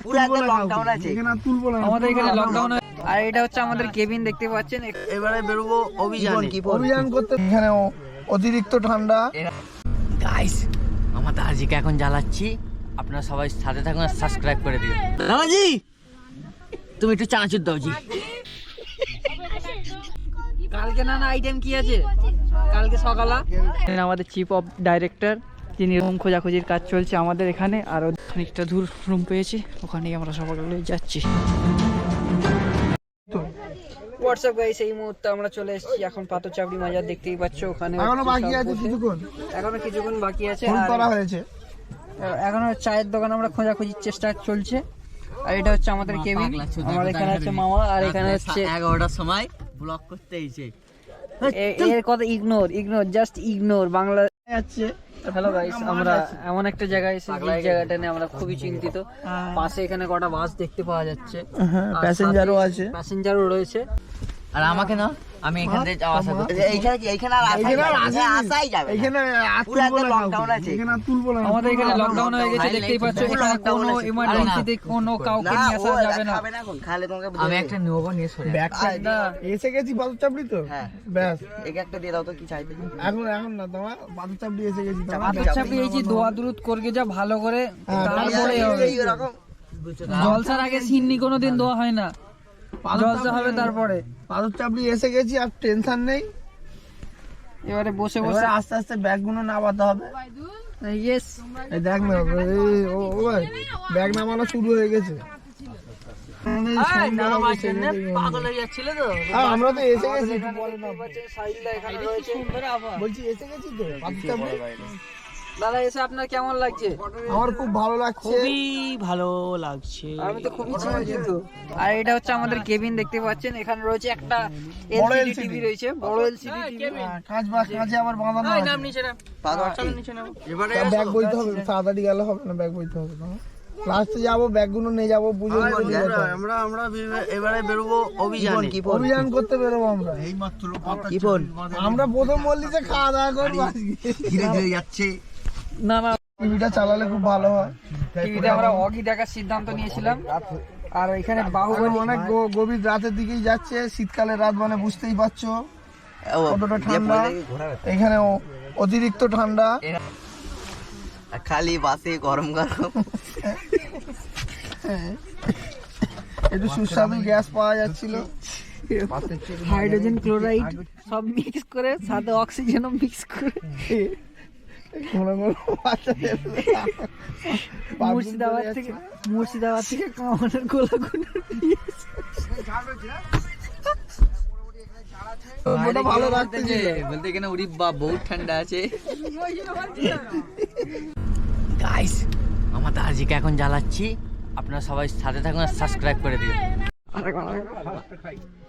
পুরো একদম লকডাউন আছে, এখানে তুলবো না, আমাদের এখানে লকডাউন। আর এটা হচ্ছে আমাদের কেবিন, দেখতে পাচ্ছেন। এবারে বেরোবো অভিযান করতে। এখানে অতিরিক্ত ঠান্ডা। গাইস, আমার দার্জিকে এখন জ্বালাচ্ছি, আপনারা সবাই সাথে থাকুন আর সাবস্ক্রাইব করে দিও। দাদাজি তুমি একটু চানাচুর দাও জি। কালকে না আইটেম কি আছে কালকে সকালে? আমাদের চিফ অফ ডাইরেক্টর, যিনি রুম খোঁজাখুঁজির কাজ চলছে আমাদের এখানে, আর খানিকটা দূর রুম পেয়েছি, ওখানেই আমরা সকালে যাচ্ছি। হোয়াটসঅ্যাপ গাইস, এই মুহূর্তে আমরা চলে এসেছি এখন পাথর চাপড়ি মাজার, দেখতেই পাচ্ছ। ওখানে এখনো বাকি আছে কিছুক্ষণ বাকি আছে। ফোন করা হয়েছে এখনো চায়ের দোকান আমরা খোঁজাখুঁজির চেষ্টা চলছে। আর এটা হচ্ছে আমাদের কেবিন, আমার এখানে আছে মামা, আর এখানে হচ্ছে 11টার সময় ব্লগ করতে এসেছে। এর কথা ইগনোর জাস্ট ইগনোর। বাংলা যাচ্ছে। হ্যালো গাইস, আমরা এমন একটা জায়গায় এসেছি, এই জায়গাটা নিয়ে আমরা খুবই চিন্তিত। পাশে এখানে কটা বাস দেখতে পাওয়া যাচ্ছে, প্যাসেঞ্জারও আছে, প্যাসেঞ্জারও রয়েছে। আর আমাকে না, আমি এখান থেকে যাওয়া আসা করতে। এইখানে আসাই যাবে, এখানে পুরো একদম লকডাউন আছে, এখানে তুলবো না। আমাদের এখানে লকডাউন হয়ে গেছে, দেখতেই পাচ্ছ। এখানে কোনো ইমার্জেন্সিতে কোনো কাউকে নিয়ে আসা যাবে না। আমি একটা নেবো, নিয়ে সরে ব্যাগটা এসে গেছি পাথর চাপড়ি তো। হ্যাঁ ব্যাস, এই একটা দিয়ে দাও তো, কি চাইতে। এখন না তোমার পাথর চাপড়ি এসে গেছি। পাথর চাপড়ি এই যে দোয়া দুরুদ করকে যা ভালো করে, তারপরে হবে জলসার আগে সিন্নি কোনোদিন দোয়া হয় না, জলসা হবে তারপরে। পাথর চাপড়ি এসে গেছি, আর টেনশন নেই। এবারে বসে বসে আস্তে আস্তে ব্যাগগুলো নামাতে হবে। ইয়েস, এই দেখ না, ও ভাই ব্যাগ নামানো শুরু হয়ে গেছে। পাগল হয়ে যাচ্ছিল তো। আমরা তো এসে গেছি, বলছি এসে গেছি তো পাথর চাপড়ি। দাদা এসে আপনার কেমন লাগছে? আমার খুব ভালো লাগছে, খুবই ভালো লাগছে। আমি তো খুবই চিন্তিত। আর এটা হচ্ছে আমাদের কেবিন, দেখতে পাচ্ছেন। এখানে রয়েছে একটা বড় এলসিডি LCD টিভি রয়েছে, বড় এলসিডি টিভি। কাঁচে আবার বাঁধানো আছে। এবারে ব্যাগ বইতে হবে, তাড়াতাড়ি গেলে হবে না, ব্যাগ বইতে হবে। লাস্টে যাবো, ব্যাগগুলো নিয়ে যাবো, বুঝে আমরা এবারে বেরোবো অভিযান করতে বেরোবো আমরা। আমরা প্রথম বললি যে খাওয়া দাওয়া করবো, ধীরে ধীরে যাচ্ছে। না টিভিটা চালালে খুব ভালো হয়। টিভিতে আমরা অগি দেখার সিদ্ধান্ত নিয়েছিলাম। আর এখানে বাহুবলী অনেক গভীর রাতের দিকেই যাচ্ছে, শীতকালের রাত মানে বুঝতেই পারছো কতটা ঠান্ডা। এখানে অতিরিক্ত ঠান্ডা, খালি বাসে গরম গরম একটু সুস্বাদু গ্যাস পাওয়া যাচ্ছিল, হাইড্রোজেন ক্লোরাইড সব মিক্স করে, সাথে অক্সিজেনও মিক্স করে। মুর্শিদাবাদ থেকে কামানের গোলাগুলো ভালো লাগতেছে বলতে, এখানে উড়ি বা বহুত ঠান্ডা আছে। গাইস, আমার দার্জিকে এখন জ্বালাচ্ছি, আপনারা সবাই সাথে থাকুন আর সাবস্ক্রাইব করে দিও।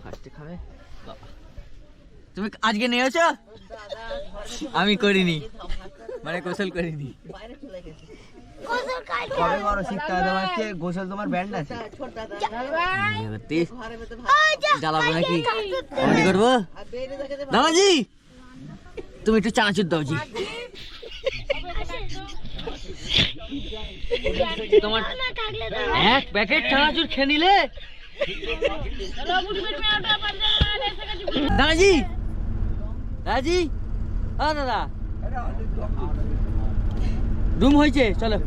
ফার্স্টে খাবে তুমি আজকে নিয়েছো? আমি করিনি, মানে গোসল করিনি। গোসল তোমার ব্যান্ড আছে, জ্বালাবো নাকি? কমেডি করবো? দাদাজি তুমি একটু চানাচুর দাও জি। তোমার এক প্যাকেট চানাচুর খেয়ে নিলে। দাদাজি দাদাজি, হ্যাঁ দাদা, রুম হয়েছে, চলো।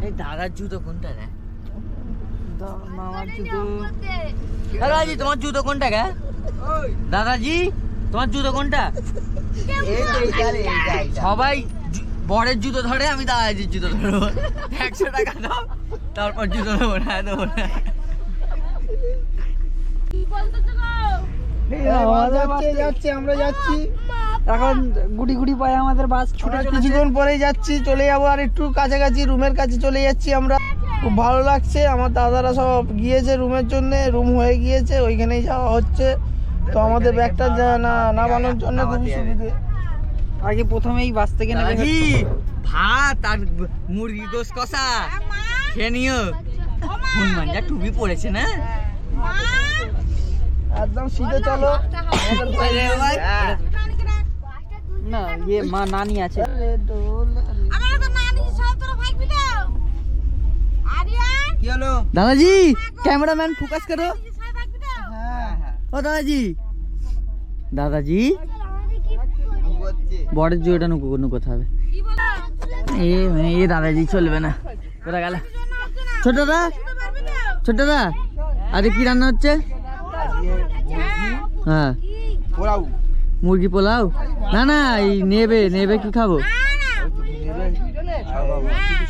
এই দাদার জুতো কোনটা রে? মামার জুতো। দাদাজি তোমার জুতো কোনটা গে? দাদাজি তোমার জুতো কোনটা? সবাই বড়ের জুতো ধরে, আমি দাদাজির জুতো ধরবো। 100 টাকা দাও, তারপর জুতো দেবো না, দেবো না। যাচ্ছে, আমরা যাচ্ছি এখন গুটি গুটি পায়ে আমাদের বাস ছুটে চলেছে। কিছুক্ষণ পরেই যাচ্ছি, চলে যাবো আর একটু কাছাকাছি, রুমের কাছে চলে যাচ্ছি আমরা। খুব ভালো লাগছে, আমার দাদারা সব গিয়েছে রুমের জন্য, রুম হয়ে গিয়েছে, ওইখানেই যাওয়া হচ্ছে। তো আমাদের ব্যাগটা নামানোর জন্য খুবই সুবিধে। আগে প্রথমেই বাস থেকে নেবে ভাত আর মুরগি গোস কষা খেয়ে নিও। হনুমান যা টুপি পড়েছে না, একদম সিধে চলো। না ইয়ে মা নানি আছে। দাদাজি ক্যামেরাম্যান ফোকাস করো। ও দাদাজি, দাদাজি বড়ের জুয়েটা নুকোতে হবে। এ দাদাজি চলবে না, কোথা গেল ছোটদা? ছোটদা আরে কি রান্না হচ্ছে? হ্যাঁ মুরগি পোলাও। না না এই নেবে কি খাবো?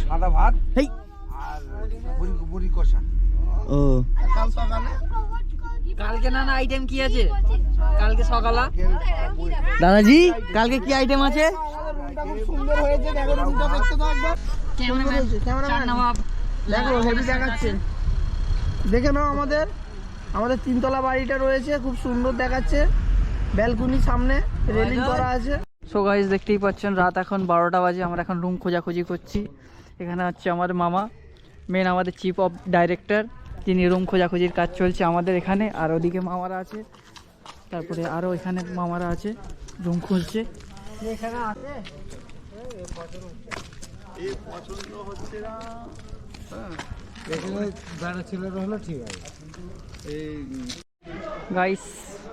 সাদা ভাত হেই আর মুড়ি কষা। ও কালকে না আইটেম কি আছে? কালকে সকালে দাদাজি কালকে কি আইটেম আছে? সুন্দর হয়েছে, দেখো রুমটা দেখতে তো একবার। ক্যামেরাম্যান দেখো হেভি দেখাচ্ছে, দেখে নাও। আমাদের তিনতলা বাড়িটা রয়েছে, খুব সুন্দর দেখাচ্ছে। ব্যালকনির সামনে রেলিং করা আছে। সো গাইস দেখতেই পাচ্ছেন রাত এখন 12টা বাজে, আমরা এখন রুম খোঁজাখুঁজি করছি। এখানে হচ্ছে আমার মামা, মেন আমাদের চিফ অফ ডাইরেক্টর, যিনি রুম খোঁজাখুঁজির কাজ চলছে আমাদের এখানে। আর ওদিকে মামারা আছে, তারপরে আরও এখানে মামারা আছে, রুম খুঁজছে। এখানে আছে পছন্দ হচ্ছে না, এখানে যারা ছেলেরা হলো ঠিক আছে। এই গাইস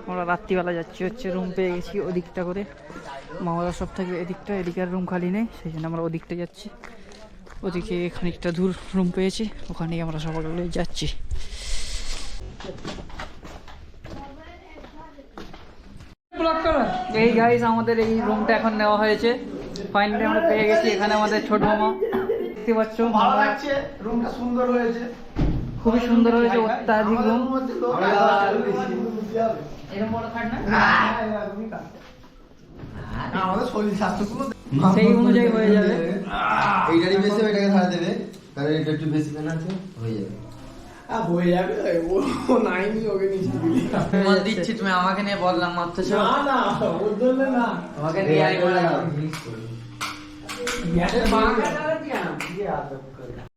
আমরা রাত্রিবেলা যাচ্ছি হচ্ছে, রুম পেয়ে গেছি ওদিকটা করে। মামারা সব থাকবে এদিকটা, এদিকে আর রুম খালি নেই, সেই জন্য আমরা ওদিকটা যাচ্ছি। ওদিকে খানিকটা দূর রুম পেয়েছি, ওখানেই আমরা সবাই যাচ্ছি। এই গাইস আমাদের এই রুমটা এখন নেওয়া হয়েছে, ফাইনালি আমরা পেয়ে গেছি। এখানে আমাদের ছোট মামা, দেখতে পাচ্ছ ভালো লাগছে, রুমটা সুন্দর হয়েছে, খুবই সুন্দর হয়েছে, অত্যাধিক রুম। আমাদের শরীর স্বাস্থ্যগুলো সেই অনুযায়ী হয়ে যাবে। এইটারই বেশি ওইটাকে ধার দেবে, কারণ এটা একটু বেশি কেন আছে, হয়ে যাবে। হয়ে যাবে, ও নাইনি ওকে নিচে দিলি। বল দিচ্ছি, তুমি আমাকে নিয়ে বদলাম মারতেছো। না না ওর জন্য না, আমাকে নিয়ে করে বললাম। দাও, mix করে। গ্যাসের বাংলা দিয়ে